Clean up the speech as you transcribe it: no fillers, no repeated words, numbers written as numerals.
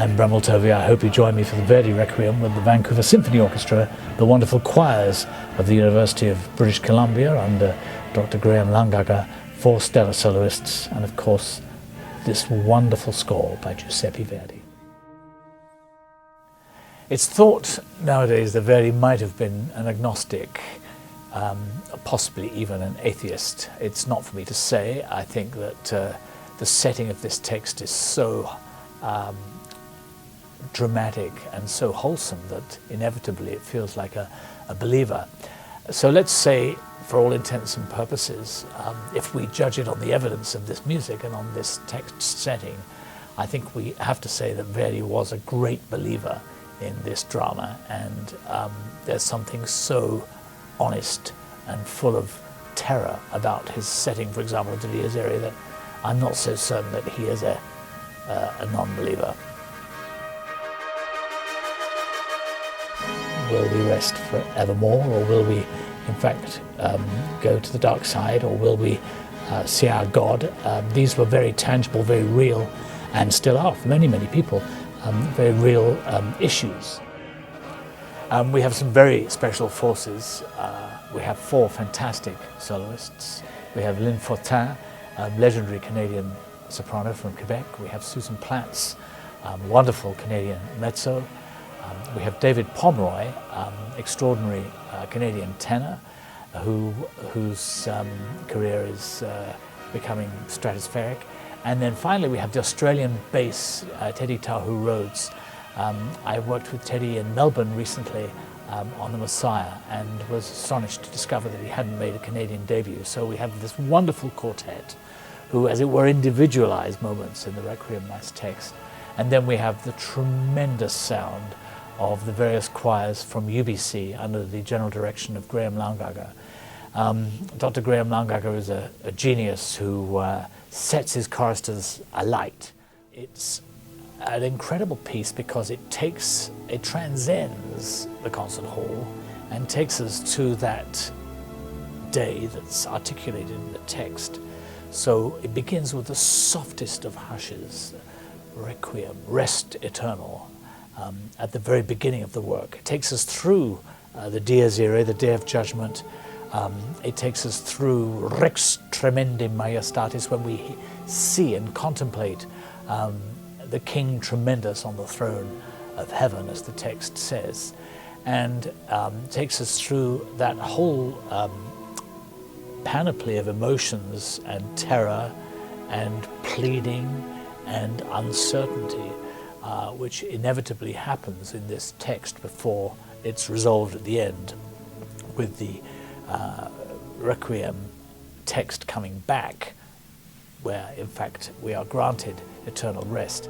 I'm Bramwell Tovey. I hope you join me for the Verdi Requiem with the Vancouver Symphony Orchestra, the wonderful choirs of the University of British Columbia under Dr. Graeme Langager, 4 stellar soloists, and of course this wonderful score by Giuseppe Verdi. It's thought nowadays that Verdi might have been an agnostic, possibly even an atheist. It's not for me to say. I think that the setting of this text is so dramatic and so wholesome that inevitably it feels like a believer. So let's say, for all intents and purposes, if we judge it on the evidence of this music and on this text setting, I think we have to say that Verdi was a great believer in this drama, and there's something so honest and full of terror about his setting, for example, to Dies Irae, that I'm not so certain that he is a non-believer. Will we rest forevermore, or will we in fact go to the dark side, or will we see our God? These were very tangible, very real, and still are for many, many people, very real issues. We have some very special forces. We have 4 fantastic soloists. We have Lyne Fortin, legendary Canadian soprano from Quebec. We have Susan Platts, wonderful Canadian mezzo. We have David Pomeroy, extraordinary Canadian tenor, whose career is becoming stratospheric. And then finally we have the Australian bass, Teddy Tahu Rhodes. I worked with Teddy in Melbourne recently on The Messiah, and was astonished to discover that he hadn't made a Canadian debut. So we have this wonderful quartet who, as it were, individualize moments in the Requiem mass text. And then we have the tremendous sound of the various choirs from UBC under the general direction of Graeme Langager. Dr. Graeme Langager is a genius who sets his choristers alight. It's an incredible piece because it transcends the concert hall and takes us to that day that's articulated in the text. So it begins with the softest of hushes, Requiem, rest eternal, at the very beginning of the work. It takes us through the Dies Irae, the Day of Judgment. It takes us through Rex Tremendum Majestatis, when we see and contemplate the King Tremendous on the throne of heaven, as the text says, and takes us through that whole panoply of emotions and terror and pleading and uncertainty, which inevitably happens in this text before it's resolved at the end, with the Requiem text coming back, where in fact we are granted eternal rest.